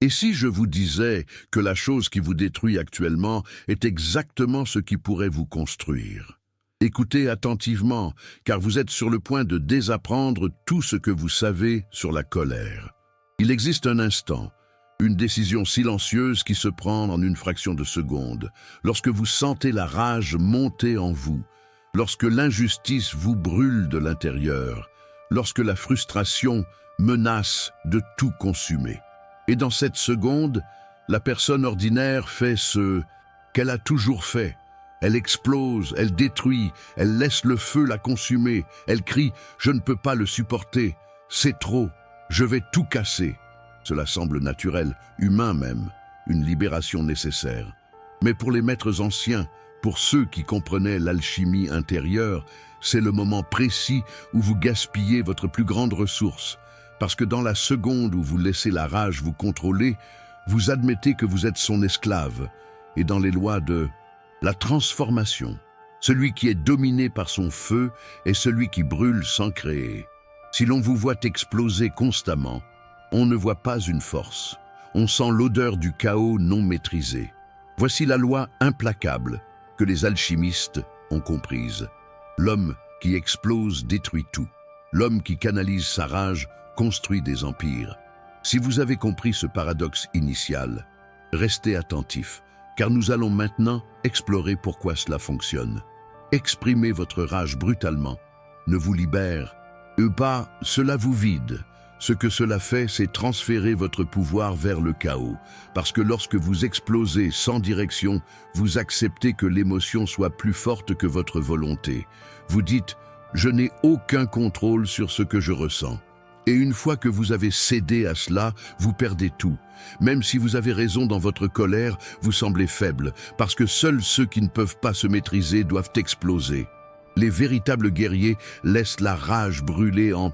Et si je vous disais que la chose qui vous détruit actuellement est exactement ce qui pourrait vous construire? Écoutez attentivement, car vous êtes sur le point de désapprendre tout ce que vous savez sur la colère. Il existe un instant, une décision silencieuse qui se prend en une fraction de seconde, lorsque vous sentez la rage monter en vous, lorsque l'injustice vous brûle de l'intérieur, lorsque la frustration menace de tout consumer. Et dans cette seconde, la personne ordinaire fait ce qu'elle a toujours fait. Elle explose, elle détruit, elle laisse le feu la consumer, elle crie « Je ne peux pas le supporter, c'est trop, je vais tout casser ». Cela semble naturel, humain même, une libération nécessaire. Mais pour les maîtres anciens, pour ceux qui comprenaient l'alchimie intérieure, c'est le moment précis où vous gaspillez votre plus grande ressource. Parce que dans la seconde où vous laissez la rage vous contrôler, vous admettez que vous êtes son esclave. Et dans les lois de la transformation, celui qui est dominé par son feu est celui qui brûle sans créer. Si l'on vous voit exploser constamment, on ne voit pas une force. On sent l'odeur du chaos non maîtrisé. Voici la loi implacable que les alchimistes ont comprise. L'homme qui explose détruit tout. L'homme qui canalise sa rage construit des empires. Si vous avez compris ce paradoxe initial, restez attentif, car nous allons maintenant explorer pourquoi cela fonctionne. Exprimer votre rage brutalement ne vous libère pas, cela vous vide. Ce que cela fait, c'est transférer votre pouvoir vers le chaos, parce que lorsque vous explosez sans direction, vous acceptez que l'émotion soit plus forte que votre volonté. Vous dites « Je n'ai aucun contrôle sur ce que je ressens ». Et une fois que vous avez cédé à cela, vous perdez tout. Même si vous avez raison dans votre colère, vous semblez faible, parce que seuls ceux qui ne peuvent pas se maîtriser doivent exploser. Les véritables guerriers laissent la rage brûler en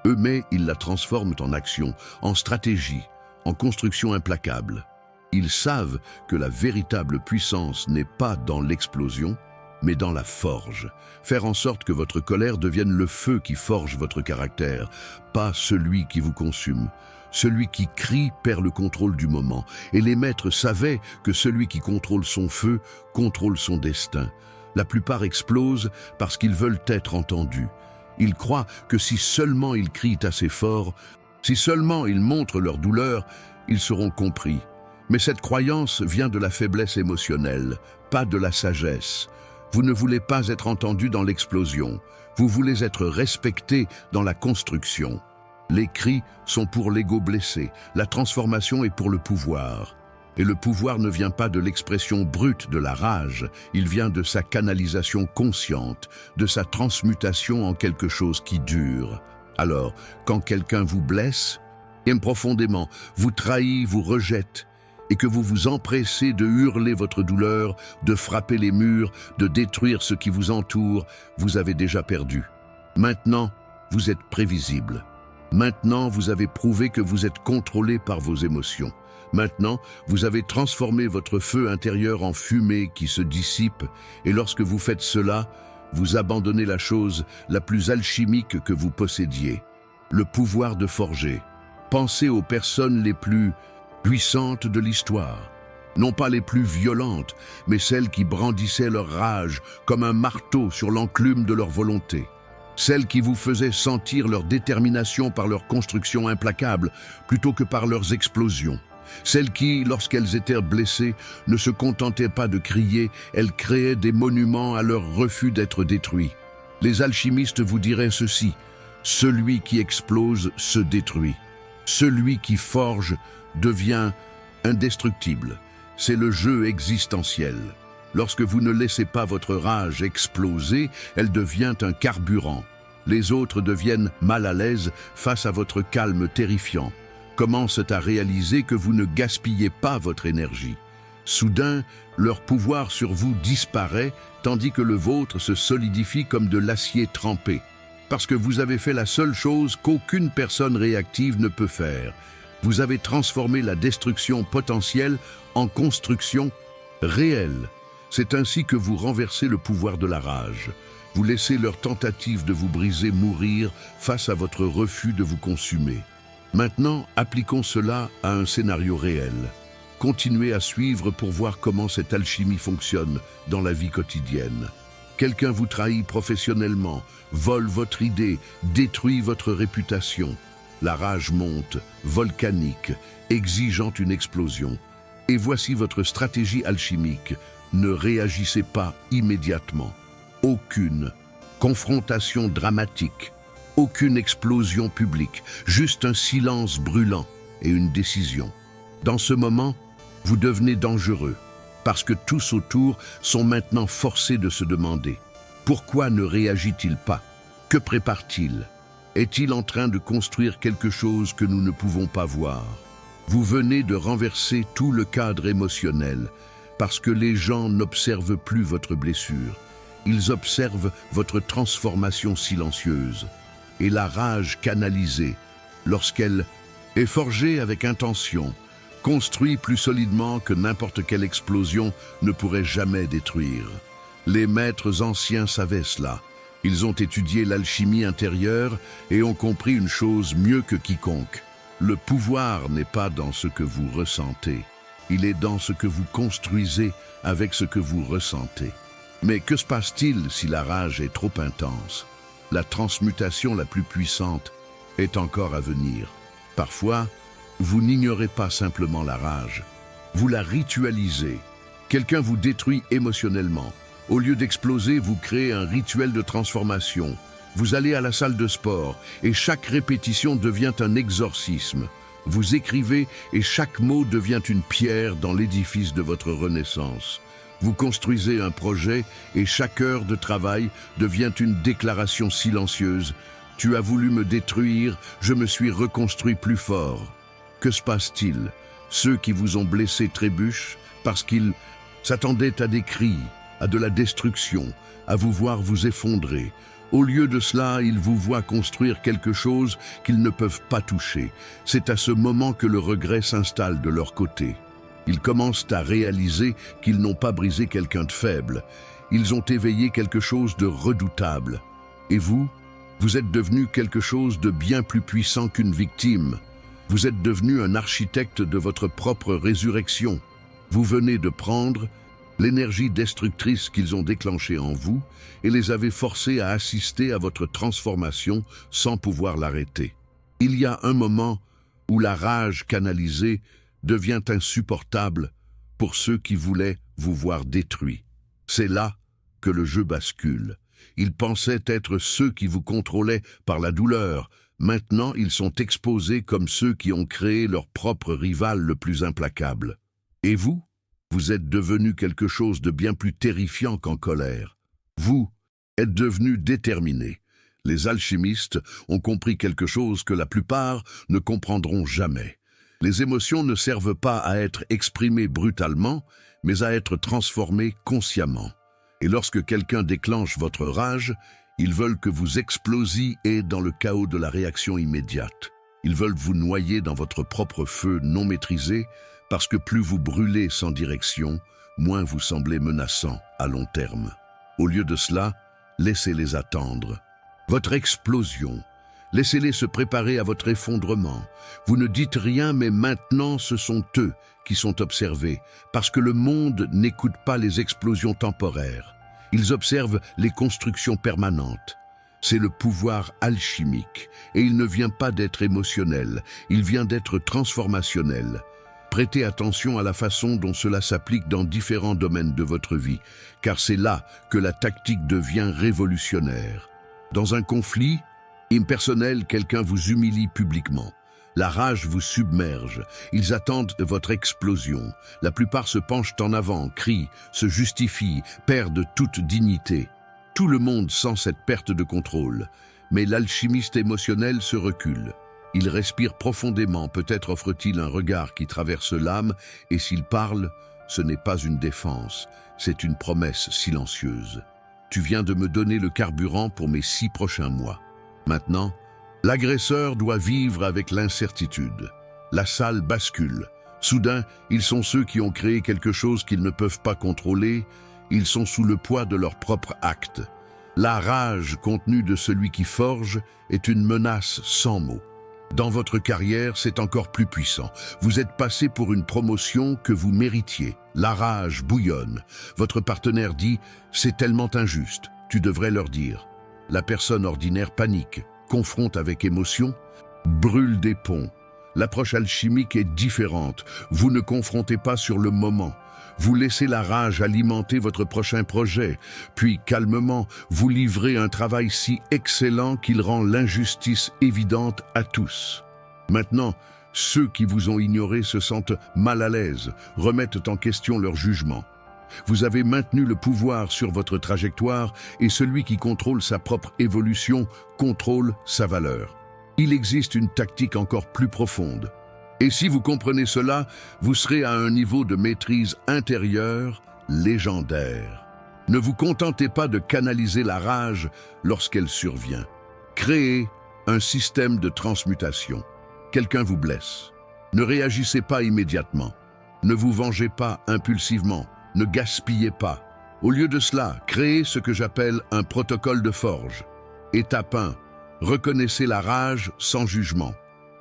eux, mais ils la transforment en action, en stratégie, en construction implacable. Ils savent que la véritable puissance n'est pas dans l'explosion, mais dans la forge. Faire en sorte que votre colère devienne le feu qui forge votre caractère, pas celui qui vous consume. Celui qui crie perd le contrôle du moment, et les maîtres savaient que celui qui contrôle son feu contrôle son destin. La plupart explosent parce qu'ils veulent être entendus. Ils croient que si seulement ils crient assez fort, si seulement ils montrent leur douleur, ils seront compris. Mais cette croyance vient de la faiblesse émotionnelle, pas de la sagesse. Vous ne voulez pas être entendu dans l'explosion, vous voulez être respecté dans la construction. Les cris sont pour l'ego blessé, la transformation est pour le pouvoir. Et le pouvoir ne vient pas de l'expression brute de la rage, il vient de sa canalisation consciente, de sa transmutation en quelque chose qui dure. Alors, quand quelqu'un vous blesse, aime profondément, vous trahit, vous rejette, et que vous vous empressez de hurler votre douleur, de frapper les murs, de détruire ce qui vous entoure, vous avez déjà perdu. Maintenant, vous êtes prévisible. Maintenant, vous avez prouvé que vous êtes contrôlé par vos émotions. Maintenant, vous avez transformé votre feu intérieur en fumée qui se dissipe, et lorsque vous faites cela, vous abandonnez la chose la plus alchimique que vous possédiez, le pouvoir de forger. Pensez aux personnes les plus puissantes de l'histoire, non pas les plus violentes, mais celles qui brandissaient leur rage comme un marteau sur l'enclume de leur volonté. Celles qui vous faisaient sentir leur détermination par leur construction implacable plutôt que par leurs explosions. Celles qui, lorsqu'elles étaient blessées, ne se contentaient pas de crier, elles créaient des monuments à leur refus d'être détruits. Les alchimistes vous diraient ceci: celui qui explose se détruit. Celui qui forge devient indestructible. C'est le jeu existentiel. Lorsque vous ne laissez pas votre rage exploser, elle devient un carburant. Les autres deviennent mal à l'aise face à votre calme terrifiant. Commencent à réaliser que vous ne gaspillez pas votre énergie. Soudain, leur pouvoir sur vous disparaît, tandis que le vôtre se solidifie comme de l'acier trempé. Parce que vous avez fait la seule chose qu'aucune personne réactive ne peut faire. Vous avez transformé la destruction potentielle en construction réelle. C'est ainsi que vous renversez le pouvoir de la rage. Vous laissez leur tentative de vous briser mourir face à votre refus de vous consumer. Maintenant, appliquons cela à un scénario réel. Continuez à suivre pour voir comment cette alchimie fonctionne dans la vie quotidienne. Quelqu'un vous trahit professionnellement, vole votre idée, détruit votre réputation. La rage monte, volcanique, exigeant une explosion. Et voici votre stratégie alchimique. Ne réagissez pas immédiatement. Aucune confrontation dramatique, aucune explosion publique, juste un silence brûlant et une décision. Dans ce moment, vous devenez dangereux, parce que tous autour sont maintenant forcés de se demander « Pourquoi ne réagit-il pas? Que prépare-t-il? Est-il en train de construire quelque chose que nous ne pouvons pas voir ?» Vous venez de renverser tout le cadre émotionnel, parce que les gens n'observent plus votre blessure. Ils observent votre transformation silencieuse. Et la rage canalisée, lorsqu'elle est forgée avec intention, construit plus solidement que n'importe quelle explosion ne pourrait jamais détruire. Les maîtres anciens savaient cela. Ils ont étudié l'alchimie intérieure et ont compris une chose mieux que quiconque. Le pouvoir n'est pas dans ce que vous ressentez. Il est dans ce que vous construisez avec ce que vous ressentez. Mais que se passe-t-il si la rage est trop intense? La transmutation la plus puissante est encore à venir. Parfois, vous n'ignorez pas simplement la rage. Vous la ritualisez. Quelqu'un vous détruit émotionnellement. Au lieu d'exploser, vous créez un rituel de transformation. Vous allez à la salle de sport et chaque répétition devient un exorcisme. Vous écrivez et chaque mot devient une pierre dans l'édifice de votre renaissance. Vous construisez un projet et chaque heure de travail devient une déclaration silencieuse. Tu as voulu me détruire, je me suis reconstruit plus fort. Que se passe-t-il? Ceux qui vous ont blessé trébuchent parce qu'ils s'attendaient à des cris, à de la destruction, à vous voir vous effondrer. Au lieu de cela, ils vous voient construire quelque chose qu'ils ne peuvent pas toucher. C'est à ce moment que le regret s'installe de leur côté. Ils commencent à réaliser qu'ils n'ont pas brisé quelqu'un de faible. Ils ont éveillé quelque chose de redoutable. Et vous êtes devenu quelque chose de bien plus puissant qu'une victime. Vous êtes devenu un architecte de votre propre résurrection. Vous venez de prendre l'énergie destructrice qu'ils ont déclenchée en vous et les avez forcés à assister à votre transformation sans pouvoir l'arrêter. Il y a un moment où la rage canalisée devient insupportable pour ceux qui voulaient vous voir détruit. C'est là que le jeu bascule. Ils pensaient être ceux qui vous contrôlaient par la douleur. Maintenant, ils sont exposés comme ceux qui ont créé leur propre rival le plus implacable. Et vous êtes devenu quelque chose de bien plus terrifiant qu'en colère. Vous êtes devenu déterminé. Les alchimistes ont compris quelque chose que la plupart ne comprendront jamais. Les émotions ne servent pas à être exprimées brutalement, mais à être transformées consciemment. Et lorsque quelqu'un déclenche votre rage, ils veulent que vous explosiez et dans le chaos de la réaction immédiate. Ils veulent vous noyer dans votre propre feu non maîtrisé, parce que plus vous brûlez sans direction, moins vous semblez menaçant à long terme. Au lieu de cela, laissez-les attendre. Votre explosion, laissez-les se préparer à votre effondrement. Vous ne dites rien, mais maintenant ce sont eux qui sont observés, parce que le monde n'écoute pas les explosions temporaires. Ils observent les constructions permanentes. C'est le pouvoir alchimique, et il ne vient pas d'être émotionnel, il vient d'être transformationnel. Prêtez attention à la façon dont cela s'applique dans différents domaines de votre vie, car c'est là que la tactique devient révolutionnaire. Dans un conflit impersonnel, quelqu'un vous humilie publiquement. La rage vous submerge. Ils attendent votre explosion. La plupart se penchent en avant, crient, se justifient, perdent toute dignité. Tout le monde sent cette perte de contrôle, mais l'alchimiste émotionnel se recule. Il respire profondément, peut-être offre-t-il un regard qui traverse l'âme, et s'il parle, ce n'est pas une défense, c'est une promesse silencieuse. Tu viens de me donner le carburant pour mes 6 prochains mois. Maintenant, l'agresseur doit vivre avec l'incertitude. La salle bascule. Soudain, ils sont ceux qui ont créé quelque chose qu'ils ne peuvent pas contrôler. Ils sont sous le poids de leur propre acte. La rage contenue de celui qui forge est une menace sans mots. Dans votre carrière, c'est encore plus puissant. Vous êtes passé pour une promotion que vous méritiez. La rage bouillonne. Votre partenaire dit « c'est tellement injuste ». Tu devrais leur dire. La personne ordinaire panique, confronte avec émotion, brûle des ponts. L'approche alchimique est différente. Vous ne confrontez pas sur le moment. Vous laissez la rage alimenter votre prochain projet, puis calmement, vous livrez un travail si excellent qu'il rend l'injustice évidente à tous. Maintenant, ceux qui vous ont ignoré se sentent mal à l'aise, remettent en question leur jugement. Vous avez maintenu le pouvoir sur votre trajectoire et celui qui contrôle sa propre évolution contrôle sa valeur. Il existe une tactique encore plus profonde. Et si vous comprenez cela, vous serez à un niveau de maîtrise intérieure légendaire. Ne vous contentez pas de canaliser la rage lorsqu'elle survient. Créez un système de transmutation. Quelqu'un vous blesse. Ne réagissez pas immédiatement. Ne vous vengez pas impulsivement. Ne gaspillez pas. Au lieu de cela, créez ce que j'appelle un protocole de forge. Étape 1. Reconnaissez la rage sans jugement.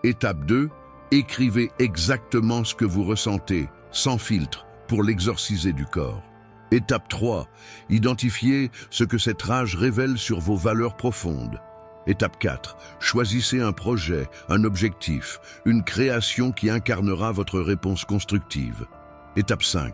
Étape 2. Écrivez exactement ce que vous ressentez, sans filtre, pour l'exorciser du corps. Étape 3. Identifiez ce que cette rage révèle sur vos valeurs profondes. Étape 4. Choisissez un projet, un objectif, une création qui incarnera votre réponse constructive. Étape 5.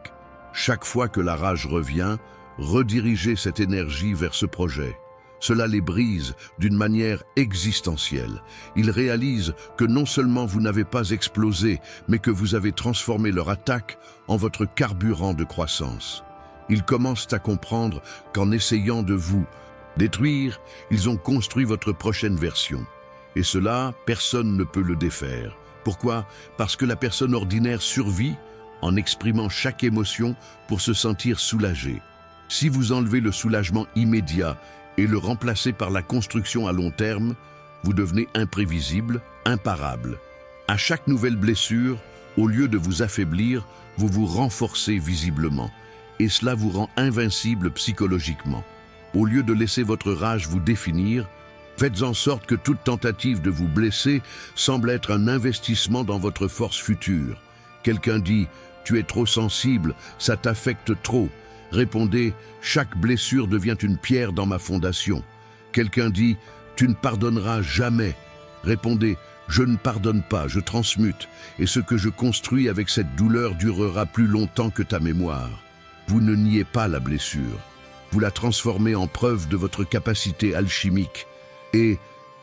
Chaque fois que la rage revient, redirigez cette énergie vers ce projet. Cela les brise d'une manière existentielle. Ils réalisent que non seulement vous n'avez pas explosé, mais que vous avez transformé leur attaque en votre carburant de croissance. Ils commencent à comprendre qu'en essayant de vous détruire, ils ont construit votre prochaine version. Et cela, personne ne peut le défaire. Pourquoi? Parce que la personne ordinaire survit en exprimant chaque émotion pour se sentir soulagée. Si vous enlevez le soulagement immédiat et le remplacez par la construction à long terme, vous devenez imprévisible, imparable. À chaque nouvelle blessure, au lieu de vous affaiblir, vous vous renforcez visiblement. Et cela vous rend invincible psychologiquement. Au lieu de laisser votre rage vous définir, faites en sorte que toute tentative de vous blesser semble être un investissement dans votre force future. Quelqu'un dit « tu es trop sensible, ça t'affecte trop ». Répondez « chaque blessure devient une pierre dans ma fondation ». Quelqu'un dit « tu ne pardonneras jamais ». Répondez « je ne pardonne pas, je transmute, et ce que je construis avec cette douleur durera plus longtemps que ta mémoire ». Vous ne niez pas la blessure. Vous la transformez en preuve de votre capacité alchimique. Et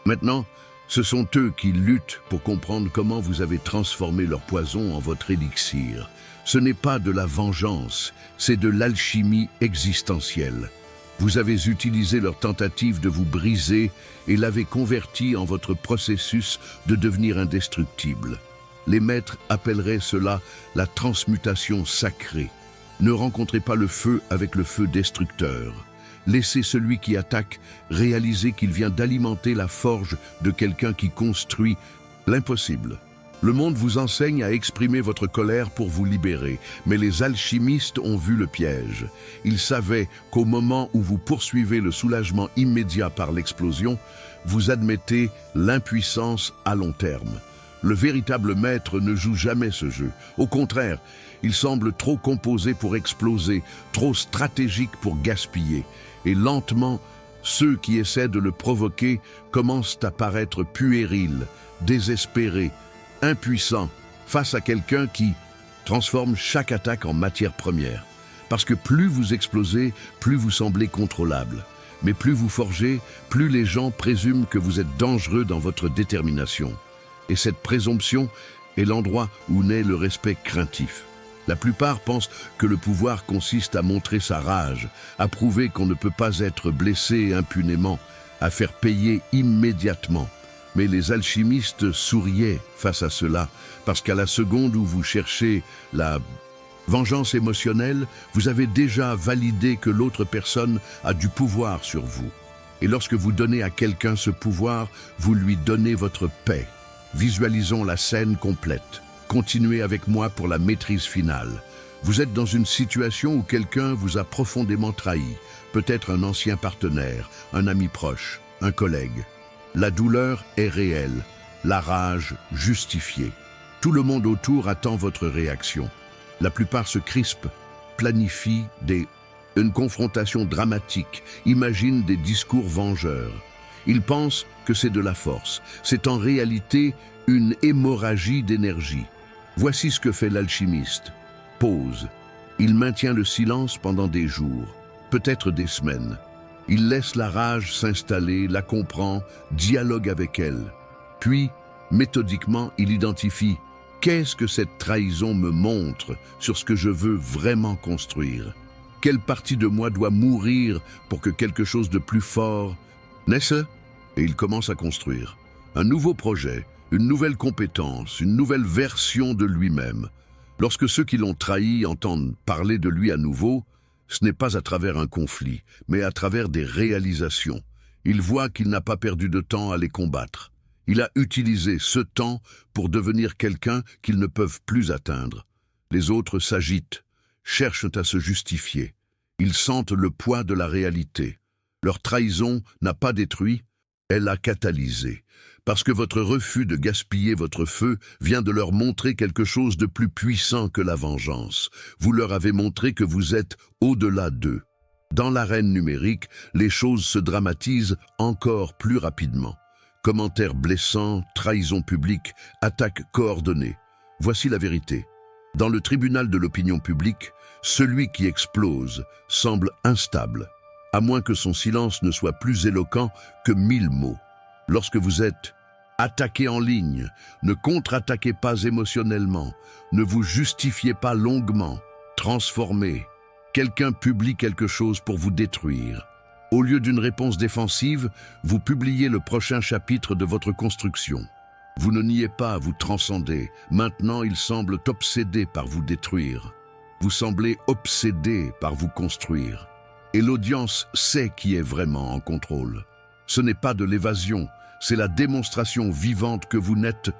maintenant, ce sont eux qui luttent pour comprendre comment vous avez transformé leur poison en votre élixir. Ce n'est pas de la vengeance, c'est de l'alchimie existentielle. Vous avez utilisé leur tentative de vous briser et l'avez converti en votre processus de devenir indestructible. Les maîtres appelleraient cela la transmutation sacrée. Ne rencontrez pas le feu avec le feu destructeur. Laissez celui qui attaque réaliser qu'il vient d'alimenter la forge de quelqu'un qui construit l'impossible. Le monde vous enseigne à exprimer votre colère pour vous libérer, mais les alchimistes ont vu le piège. Ils savaient qu'au moment où vous poursuivez le soulagement immédiat par l'explosion, vous admettez l'impuissance à long terme. Le véritable maître ne joue jamais ce jeu. Au contraire, il semble trop composé pour exploser, trop stratégique pour gaspiller. Et lentement, ceux qui essaient de le provoquer commencent à paraître puérils, désespérés, impuissants face à quelqu'un qui transforme chaque attaque en matière première. Parce que plus vous explosez, plus vous semblez contrôlable. Mais plus vous forgez, plus les gens présument que vous êtes dangereux dans votre détermination. Et cette présomption est l'endroit où naît le respect craintif. La plupart pensent que le pouvoir consiste à montrer sa rage, à prouver qu'on ne peut pas être blessé impunément, à faire payer immédiatement. Mais les alchimistes souriaient face à cela, parce qu'à la seconde où vous cherchez la vengeance émotionnelle, vous avez déjà validé que l'autre personne a du pouvoir sur vous. Et lorsque vous donnez à quelqu'un ce pouvoir, vous lui donnez votre paix. Visualisons la scène complète. Continuez avec moi pour la maîtrise finale. Vous êtes dans une situation où quelqu'un vous a profondément trahi, peut-être un ancien partenaire, un ami proche, un collègue. La douleur est réelle, la rage justifiée. Tout le monde autour attend votre réaction. La plupart se crispent, planifient une confrontation dramatique, imaginent des discours vengeurs. Ils pensent que c'est de la force. C'est en réalité une hémorragie d'énergie. Voici ce que fait l'alchimiste. Pause. Il maintient le silence pendant des jours, peut-être des semaines. Il laisse la rage s'installer, la comprend, dialogue avec elle. Puis, méthodiquement, il identifie « Qu'est-ce que cette trahison me montre sur ce que je veux vraiment construire ? Quelle partie de moi doit mourir pour que quelque chose de plus fort naisse ?» Et il commence à construire. Un nouveau projet, une nouvelle compétence, une nouvelle version de lui-même. Lorsque ceux qui l'ont trahi entendent parler de lui à nouveau, ce n'est pas à travers un conflit, mais à travers des réalisations. Il voit qu'il n'a pas perdu de temps à les combattre. Il a utilisé ce temps pour devenir quelqu'un qu'ils ne peuvent plus atteindre. Les autres s'agitent, cherchent à se justifier. Ils sentent le poids de la réalité. Leur trahison n'a pas détruit, elle a catalysé. Parce que votre refus de gaspiller votre feu vient de leur montrer quelque chose de plus puissant que la vengeance. Vous leur avez montré que vous êtes au-delà d'eux. Dans l'arène numérique, les choses se dramatisent encore plus rapidement. Commentaires blessants, trahison publique, attaques coordonnées. Voici la vérité. Dans le tribunal de l'opinion publique, celui qui explose semble instable, à moins que son silence ne soit plus éloquent que 1000 mots. Lorsque vous êtes attaqué en ligne, ne contre-attaquez pas émotionnellement, ne vous justifiez pas longuement, transformez. Quelqu'un publie quelque chose pour vous détruire. Au lieu d'une réponse défensive, vous publiez le prochain chapitre de votre construction. Vous ne niez pas, vous transcendez. Maintenant, ils semblent obsédés par vous détruire. Vous semblez obsédés par vous construire. Et l'audience sait qui est vraiment en contrôle. Ce n'est pas de l'évasion, c'est la démonstration vivante que vous n'êtes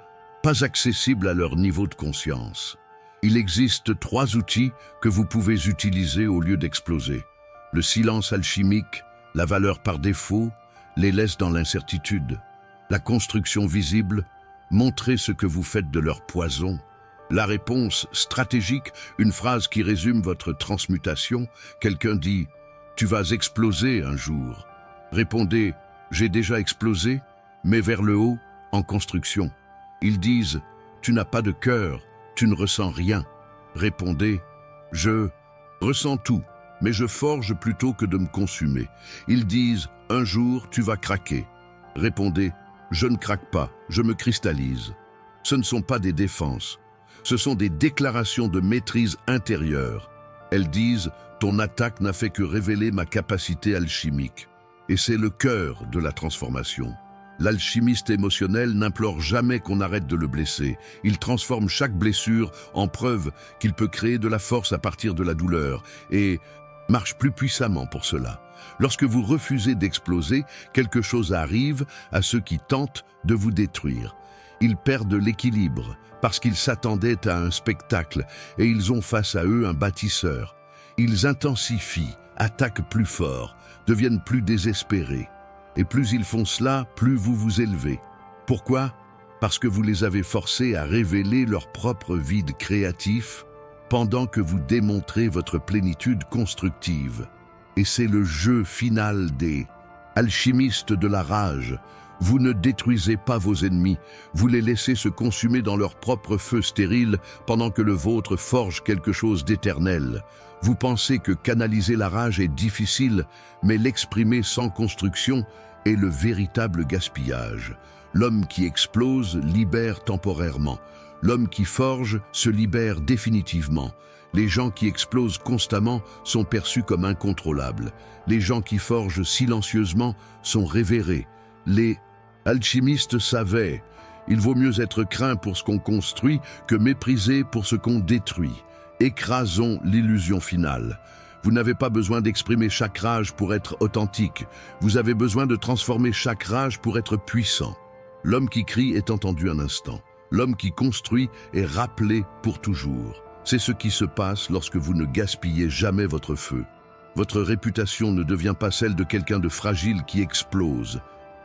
pas accessible à leur niveau de conscience. Il existe 3 outils que vous pouvez utiliser au lieu d'exploser. Le silence alchimique, la valeur par défaut, les laisse dans l'incertitude. La construction visible, montrez ce que vous faites de leur poison. La réponse stratégique, une phrase qui résume votre transmutation. Quelqu'un dit « Tu vas exploser un jour ». Répondez « J'ai déjà explosé », mais vers le haut, en construction. Ils disent « Tu n'as pas de cœur, tu ne ressens rien ». Répondez « Je ressens tout, mais je forge plutôt que de me consumer ». Ils disent « Un jour, tu vas craquer ». Répondez « Je ne craque pas, je me cristallise ». Ce ne sont pas des défenses, ce sont des déclarations de maîtrise intérieure. Elles disent « Ton attaque n'a fait que révéler ma capacité alchimique ». Et c'est le cœur de la transformation. L'alchimiste émotionnel n'implore jamais qu'on arrête de le blesser. Il transforme chaque blessure en preuve qu'il peut créer de la force à partir de la douleur et marche plus puissamment pour cela. Lorsque vous refusez d'exploser, quelque chose arrive à ceux qui tentent de vous détruire. Ils perdent l'équilibre parce qu'ils s'attendaient à un spectacle et ils ont face à eux un bâtisseur. Ils intensifient, attaquent plus fort, deviennent plus désespérés. Et plus ils font cela, plus vous vous élevez. Pourquoi ? Parce que vous les avez forcés à révéler leur propre vide créatif pendant que vous démontrez votre plénitude constructive. Et c'est le jeu final des alchimistes de la rage. Vous ne détruisez pas vos ennemis, vous les laissez se consumer dans leur propre feu stérile pendant que le vôtre forge quelque chose d'éternel. Vous pensez que canaliser la rage est difficile, mais l'exprimer sans construction est le véritable gaspillage. L'homme qui explose libère temporairement. L'homme qui forge se libère définitivement. Les gens qui explosent constamment sont perçus comme incontrôlables. Les gens qui forgent silencieusement sont révérés. Les alchimistes savaient, il vaut mieux être craint pour ce qu'on construit que méprisé pour ce qu'on détruit. Écrasons l'illusion finale. Vous n'avez pas besoin d'exprimer chaque rage pour être authentique. Vous avez besoin de transformer chaque rage pour être puissant. L'homme qui crie est entendu un instant. L'homme qui construit est rappelé pour toujours. C'est ce qui se passe lorsque vous ne gaspillez jamais votre feu. Votre réputation ne devient pas celle de quelqu'un de fragile qui explose,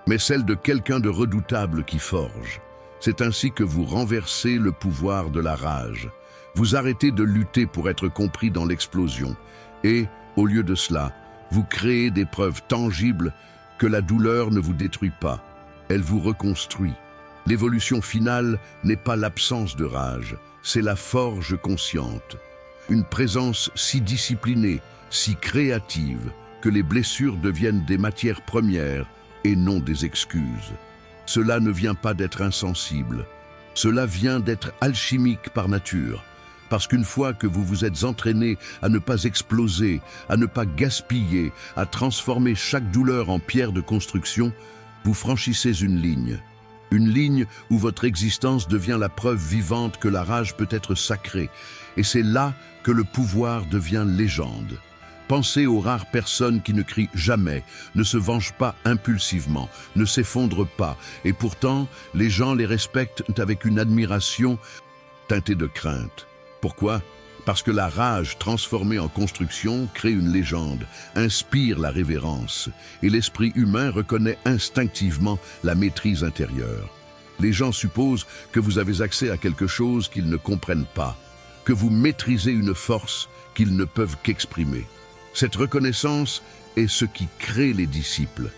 mais celle de quelqu'un de redoutable qui forge. C'est ainsi que vous renversez le pouvoir de la rage. Vous arrêtez de lutter pour être compris dans l'explosion. Et, au lieu de cela, vous créez des preuves tangibles que la douleur ne vous détruit pas. Elle vous reconstruit. L'évolution finale n'est pas l'absence de rage, c'est la forge consciente. Une présence si disciplinée, si créative, que les blessures deviennent des matières premières et non des excuses. Cela ne vient pas d'être insensible, cela vient d'être alchimique par nature. Parce qu'une fois que vous vous êtes entraîné à ne pas exploser, à ne pas gaspiller, à transformer chaque douleur en pierre de construction, vous franchissez une ligne. Une ligne où votre existence devient la preuve vivante que la rage peut être sacrée. Et c'est là que le pouvoir devient légende. Pensez aux rares personnes qui ne crient jamais, ne se vengent pas impulsivement, ne s'effondrent pas. Et pourtant, les gens les respectent avec une admiration teintée de crainte. Pourquoi ? Parce que la rage transformée en construction crée une légende, inspire la révérence, et l'esprit humain reconnaît instinctivement la maîtrise intérieure. Les gens supposent que vous avez accès à quelque chose qu'ils ne comprennent pas, que vous maîtrisez une force qu'ils ne peuvent qu'exprimer. Cette reconnaissance est ce qui crée les disciples.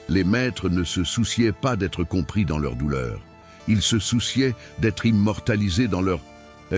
Les maîtres ne se souciaient pas d'être compris dans leur douleur. Ils se souciaient d'être immortalisés dans leur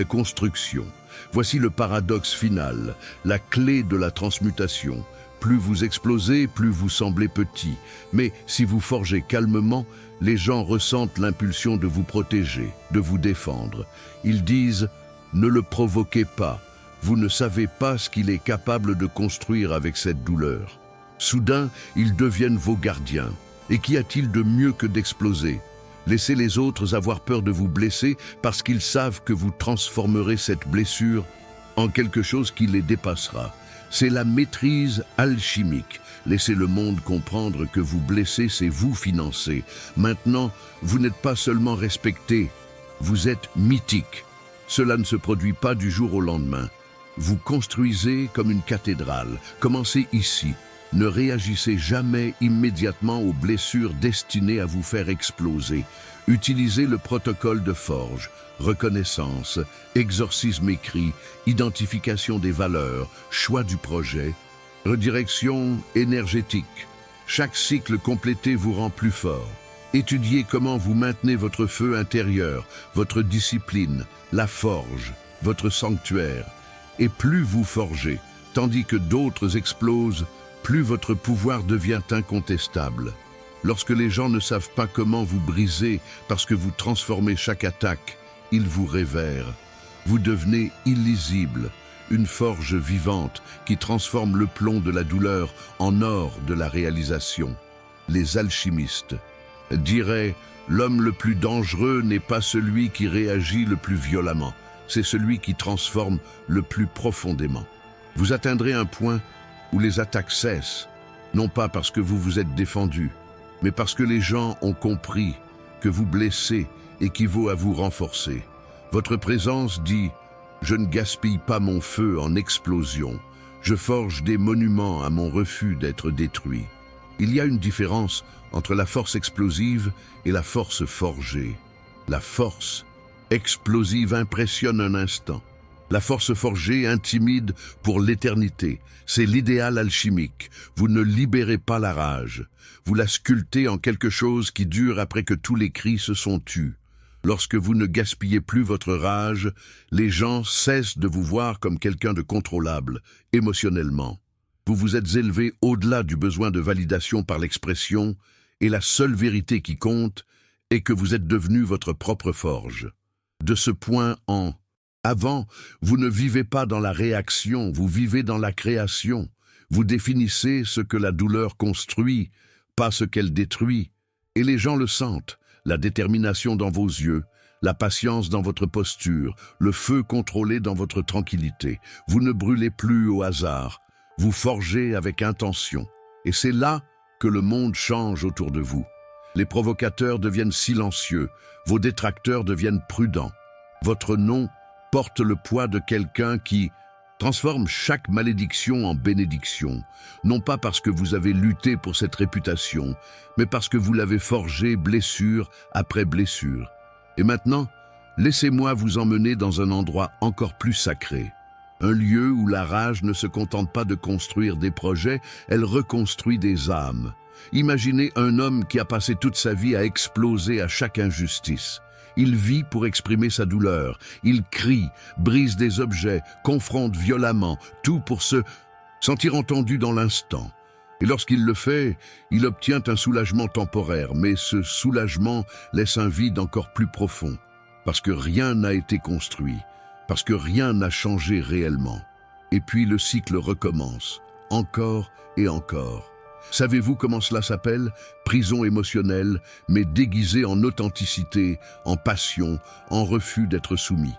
construction. Voici le paradoxe final, la clé de la transmutation. Plus vous explosez, plus vous semblez petit. Mais si vous forgez calmement, les gens ressentent l'impulsion de vous protéger, de vous défendre. Ils disent « Ne le provoquez pas, vous ne savez pas ce qu'il est capable de construire avec cette douleur. » Soudain, ils deviennent vos gardiens. Et qu'y a-t-il de mieux que d'exploser ? Laissez les autres avoir peur de vous blesser parce qu'ils savent que vous transformerez cette blessure en quelque chose qui les dépassera. C'est la maîtrise alchimique. Laissez le monde comprendre que vous blessez, c'est vous financer. Maintenant, vous n'êtes pas seulement respecté, vous êtes mythique. Cela ne se produit pas du jour au lendemain. Vous construisez comme une cathédrale. Commencez ici. Ne réagissez jamais immédiatement aux blessures destinées à vous faire exploser. Utilisez le protocole de forge, reconnaissance, exorcisme écrit, identification des valeurs, choix du projet, redirection énergétique. Chaque cycle complété vous rend plus fort. Étudiez comment vous maintenez votre feu intérieur, votre discipline, la forge, votre sanctuaire. Et plus vous forgez, tandis que d'autres explosent, plus votre pouvoir devient incontestable. Lorsque les gens ne savent pas comment vous briser parce que vous transformez chaque attaque, ils vous révèrent. Vous devenez illisible, une forge vivante qui transforme le plomb de la douleur en or de la réalisation. Les alchimistes diraient « L'homme le plus dangereux n'est pas celui qui réagit le plus violemment, c'est celui qui transforme le plus profondément. » Vous atteindrez un point où les attaques cessent, non pas parce que vous vous êtes défendu, mais parce que les gens ont compris que vous blessez équivaut à vous renforcer. Votre présence dit « Je ne gaspille pas mon feu en explosion, je forge des monuments à mon refus d'être détruit. » Il y a une différence entre la force explosive et la force forgée. La force explosive impressionne un instant. La force forgée intimide pour l'éternité. C'est l'idéal alchimique. Vous ne libérez pas la rage. Vous la sculptez en quelque chose qui dure après que tous les cris se sont tus. Lorsque vous ne gaspillez plus votre rage, les gens cessent de vous voir comme quelqu'un de contrôlable, émotionnellement. Vous vous êtes élevé au-delà du besoin de validation par l'expression, et la seule vérité qui compte est que vous êtes devenu votre propre forge. De ce point en avant, vous ne vivez pas dans la réaction, vous vivez dans la création. Vous définissez ce que la douleur construit, pas ce qu'elle détruit. Et les gens le sentent, la détermination dans vos yeux, la patience dans votre posture, le feu contrôlé dans votre tranquillité. Vous ne brûlez plus au hasard, vous forgez avec intention. Et c'est là que le monde change autour de vous. Les provocateurs deviennent silencieux, vos détracteurs deviennent prudents. Votre nom porte le poids de quelqu'un qui transforme chaque malédiction en bénédiction, non pas parce que vous avez lutté pour cette réputation, mais parce que vous l'avez forgée blessure après blessure. Et maintenant, laissez-moi vous emmener dans un endroit encore plus sacré. Un lieu où la rage ne se contente pas de construire des projets, elle reconstruit des âmes. Imaginez un homme qui a passé toute sa vie à exploser à chaque injustice. Il vit pour exprimer sa douleur, il crie, brise des objets, confronte violemment, tout pour se sentir entendu dans l'instant. Et lorsqu'il le fait, il obtient un soulagement temporaire, mais ce soulagement laisse un vide encore plus profond, parce que rien n'a été construit, parce que rien n'a changé réellement. Et puis le cycle recommence, encore et encore. Savez-vous comment cela s'appelle? Prison émotionnelle, mais déguisée en authenticité, en passion, en refus d'être soumis.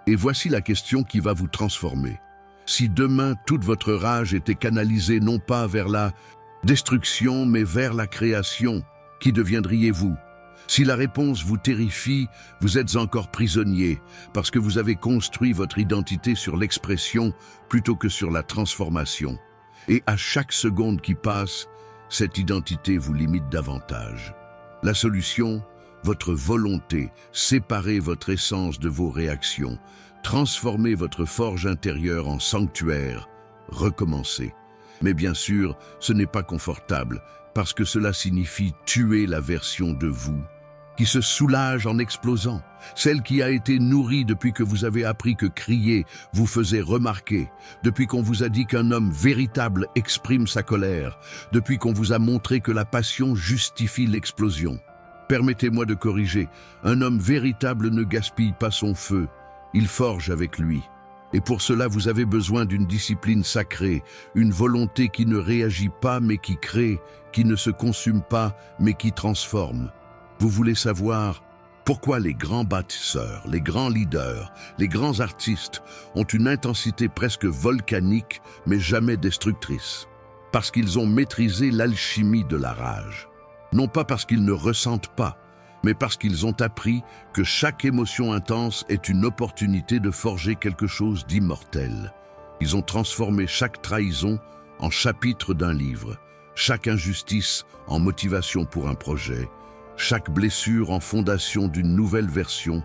Et voici la question qui va vous transformer. Si demain toute votre rage était canalisée non pas vers la destruction, mais vers la création, qui deviendriez-vous? Si la réponse vous terrifie, vous êtes encore prisonnier, parce que vous avez construit votre identité sur l'expression plutôt que sur la transformation. Et à chaque seconde qui passe, cette identité vous limite davantage. La solution, votre volonté, séparez votre essence de vos réactions, transformez votre forge intérieure en sanctuaire, recommencez. Mais bien sûr, ce n'est pas confortable, parce que cela signifie tuer la version de vous qui se soulage en explosant, celle qui a été nourrie depuis que vous avez appris que crier vous faisait remarquer, depuis qu'on vous a dit qu'un homme véritable exprime sa colère, depuis qu'on vous a montré que la passion justifie l'explosion. Permettez-moi de corriger, un homme véritable ne gaspille pas son feu, il forge avec lui. Et pour cela, vous avez besoin d'une discipline sacrée, une volonté qui ne réagit pas mais qui crée, qui ne se consume pas mais qui transforme. Vous voulez savoir pourquoi les grands bâtisseurs, les grands leaders, les grands artistes ont une intensité presque volcanique mais jamais destructrice? Parce qu'ils ont maîtrisé l'alchimie de la rage. Non pas parce qu'ils ne ressentent pas, mais parce qu'ils ont appris que chaque émotion intense est une opportunité de forger quelque chose d'immortel. Ils ont transformé chaque trahison en chapitre d'un livre, chaque injustice en motivation pour un projet, chaque blessure en fondation d'une nouvelle version.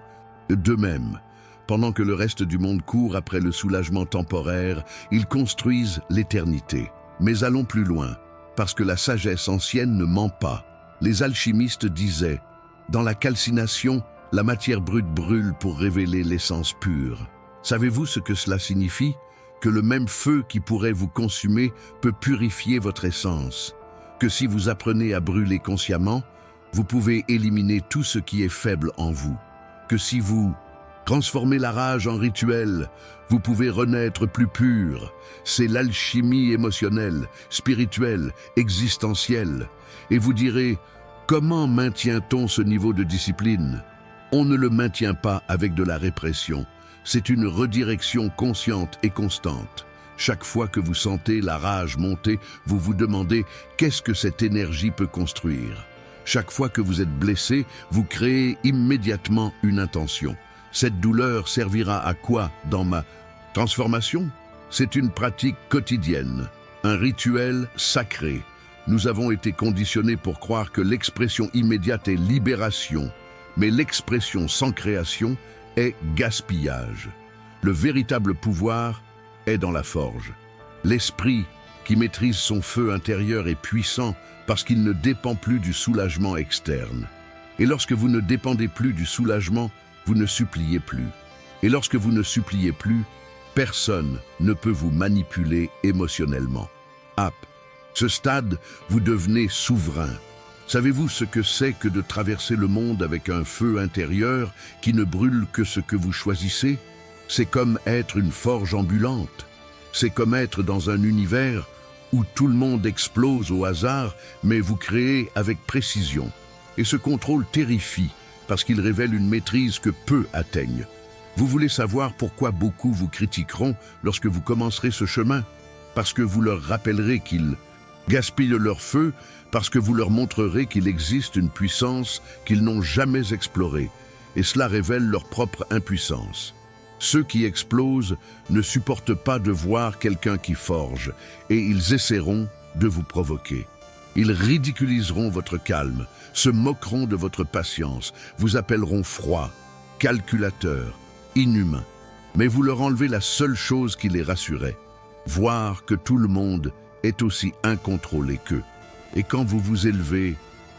D'eux-mêmes, pendant que le reste du monde court après le soulagement temporaire, ils construisent l'éternité. Mais allons plus loin, parce que la sagesse ancienne ne ment pas. Les alchimistes disaient « Dans la calcination, la matière brute brûle pour révéler l'essence pure ». Savez-vous ce que cela signifie? Que le même feu qui pourrait vous consumer peut purifier votre essence. Que si vous apprenez à brûler consciemment, vous pouvez éliminer tout ce qui est faible en vous. Que si vous transformez la rage en rituel, vous pouvez renaître plus pur. C'est l'alchimie émotionnelle, spirituelle, existentielle. Et vous direz, comment maintient-on ce niveau de discipline? On ne le maintient pas avec de la répression. C'est une redirection consciente et constante. Chaque fois que vous sentez la rage monter, vous vous demandez qu'est-ce que cette énergie peut construire. Chaque fois que vous êtes blessé, vous créez immédiatement une intention. Cette douleur servira à quoi dans ma transformation? C'est une pratique quotidienne, un rituel sacré. Nous avons été conditionnés pour croire que l'expression immédiate est libération, mais l'expression sans création est gaspillage. Le véritable pouvoir est dans la forge. L'esprit qui maîtrise son feu intérieur est puissant parce qu'il ne dépend plus du soulagement externe. Et lorsque vous ne dépendez plus du soulagement, vous ne suppliez plus. Et lorsque vous ne suppliez plus, personne ne peut vous manipuler émotionnellement. À ce stade, vous devenez souverain. Savez-vous ce que c'est que de traverser le monde avec un feu intérieur qui ne brûle que ce que vous choisissez? C'est comme être une forge ambulante. C'est comme être dans un univers où tout le monde explose au hasard, mais vous créez avec précision. Et ce contrôle terrifie, parce qu'il révèle une maîtrise que peu atteignent. Vous voulez savoir pourquoi beaucoup vous critiqueront lorsque vous commencerez ce chemin? Parce que vous leur rappellerez qu'ils gaspillent leur feu, parce que vous leur montrerez qu'il existe une puissance qu'ils n'ont jamais explorée, et cela révèle leur propre impuissance. Ceux qui explosent ne supportent pas de voir quelqu'un qui forge, et ils essaieront de vous provoquer. Ils ridiculiseront votre calme, se moqueront de votre patience, vous appelleront froid, calculateur, inhumain. Mais vous leur enlevez la seule chose qui les rassurait, voir que tout le monde est aussi incontrôlé qu'eux. Et quand vous vous élevez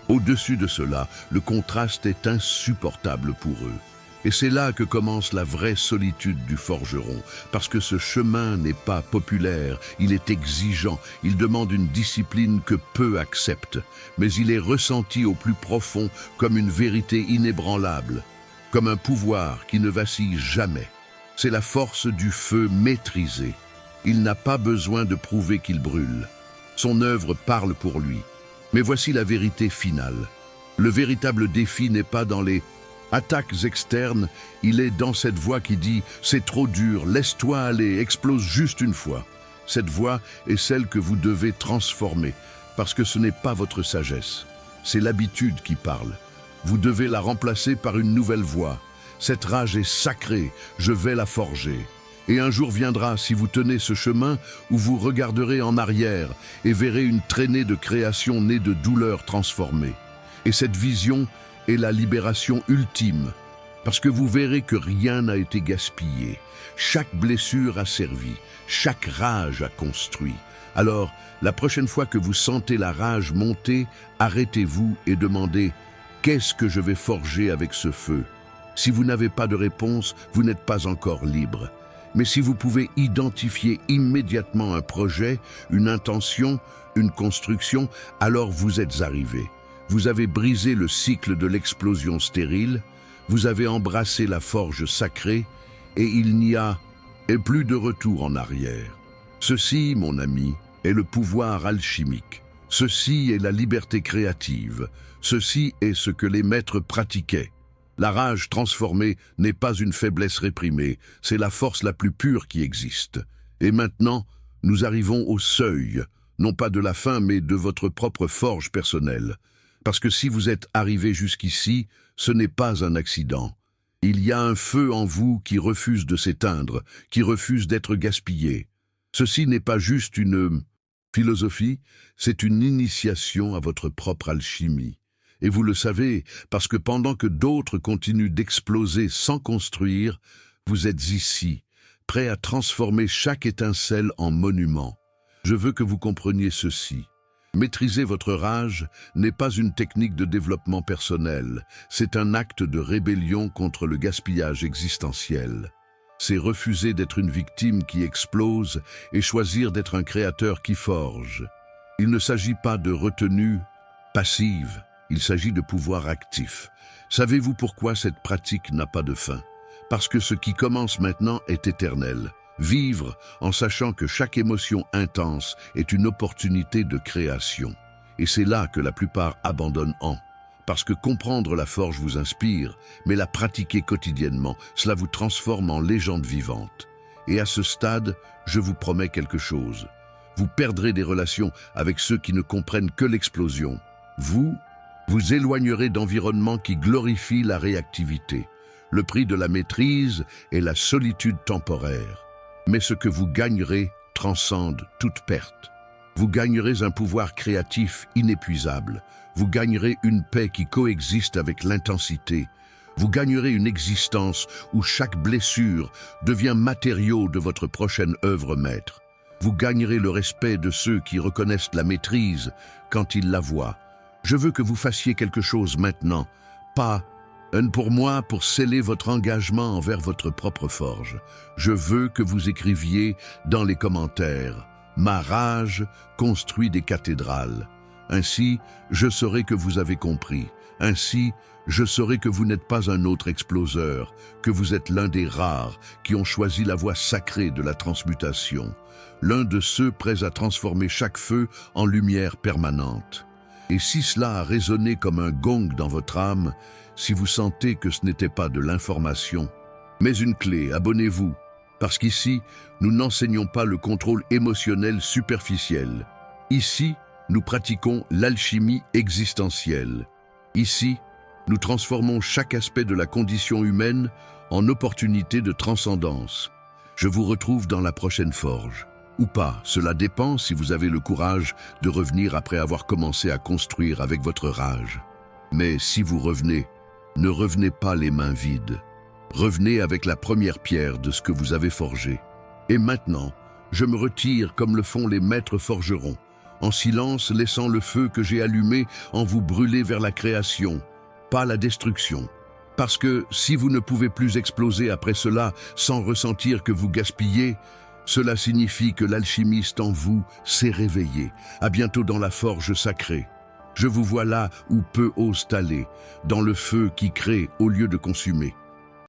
au-dessus de cela, le contraste est insupportable pour eux. Et c'est là que commence la vraie solitude du forgeron, parce que ce chemin n'est pas populaire, il est exigeant, il demande une discipline que peu acceptent, mais il est ressenti au plus profond comme une vérité inébranlable, comme un pouvoir qui ne vacille jamais. C'est la force du feu maîtrisé. Il n'a pas besoin de prouver qu'il brûle. Son œuvre parle pour lui. Mais voici la vérité finale. Le véritable défi n'est pas dans les attaques externes, il est dans cette voix qui dit « c'est trop dur, laisse-toi aller, explose juste une fois ». Cette voix est celle que vous devez transformer, parce que ce n'est pas votre sagesse, c'est l'habitude qui parle. Vous devez la remplacer par une nouvelle voix. Cette rage est sacrée, je vais la forger. Et un jour viendra, si vous tenez ce chemin, où vous regarderez en arrière et verrez une traînée de création née de douleurs transformées. Et cette vision est la libération ultime, parce que vous verrez que rien n'a été gaspillé. Chaque blessure a servi, chaque rage a construit. Alors, la prochaine fois que vous sentez la rage monter, arrêtez-vous et demandez « Qu'est-ce que je vais forger avec ce feu ?» Si vous n'avez pas de réponse, vous n'êtes pas encore libre. Mais si vous pouvez identifier immédiatement un projet, une intention, une construction, alors vous êtes arrivé. Vous avez brisé le cycle de l'explosion stérile, vous avez embrassé la forge sacrée, et il n'y a plus de retour en arrière. Ceci, mon ami, est le pouvoir alchimique. Ceci est la liberté créative. Ceci est ce que les maîtres pratiquaient. La rage transformée n'est pas une faiblesse réprimée, c'est la force la plus pure qui existe. Et maintenant, nous arrivons au seuil, non pas de la fin, mais de votre propre forge personnelle. Parce que si vous êtes arrivé jusqu'ici, ce n'est pas un accident. Il y a un feu en vous qui refuse de s'éteindre, qui refuse d'être gaspillé. Ceci n'est pas juste une philosophie, c'est une initiation à votre propre alchimie. Et vous le savez, parce que pendant que d'autres continuent d'exploser sans construire, vous êtes ici, prêts à transformer chaque étincelle en monument. Je veux que vous compreniez ceci. Maîtriser votre rage n'est pas une technique de développement personnel, c'est un acte de rébellion contre le gaspillage existentiel. C'est refuser d'être une victime qui explose et choisir d'être un créateur qui forge. Il ne s'agit pas de retenue passive, il s'agit de pouvoir actif. Savez-vous pourquoi cette pratique n'a pas de fin? Parce que ce qui commence maintenant est éternel. Vivre en sachant que chaque émotion intense est une opportunité de création. Et c'est là que la plupart abandonnent parce que comprendre la forge vous inspire, mais la pratiquer quotidiennement, cela vous transforme en légende vivante. Et à ce stade, je vous promets quelque chose. Vous perdrez des relations avec ceux qui ne comprennent que l'explosion. Vous éloignerez d'environnements qui glorifient la réactivité. Le prix de la maîtrise est la solitude temporaire. Mais ce que vous gagnerez transcende toute perte. Vous gagnerez un pouvoir créatif inépuisable. Vous gagnerez une paix qui coexiste avec l'intensité. Vous gagnerez une existence où chaque blessure devient matériau de votre prochaine œuvre maître. Vous gagnerez le respect de ceux qui reconnaissent la maîtrise quand ils la voient. Je veux que vous fassiez quelque chose maintenant, pas pour moi, pour sceller votre engagement envers votre propre forge. Je veux que vous écriviez dans les commentaires « Ma rage construit des cathédrales ». Ainsi, je saurai que vous avez compris. Ainsi, je saurai que vous n'êtes pas un autre exploseur, que vous êtes l'un des rares qui ont choisi la voie sacrée de la transmutation, l'un de ceux prêts à transformer chaque feu en lumière permanente. Et si cela a résonné comme un gong dans votre âme, si vous sentez que ce n'était pas de l'information, mais une clé, abonnez-vous, parce qu'ici, nous n'enseignons pas le contrôle émotionnel superficiel. Ici, nous pratiquons l'alchimie existentielle. Ici, nous transformons chaque aspect de la condition humaine en opportunité de transcendance. Je vous retrouve dans la prochaine forge, Ou pas, cela dépend si vous avez le courage de revenir après avoir commencé à construire avec votre rage. Mais si vous revenez, ne revenez pas les mains vides. Revenez avec la première pierre de ce que vous avez forgé. Et maintenant, je me retire comme le font les maîtres forgerons, en silence laissant le feu que j'ai allumé en vous brûler vers la création, pas la destruction. Parce que si vous ne pouvez plus exploser après cela sans ressentir que vous gaspillez, cela signifie que l'alchimiste en vous s'est réveillé. À bientôt dans la forge sacrée. Je vous vois là où peu osent aller, dans le feu qui crée au lieu de consumer.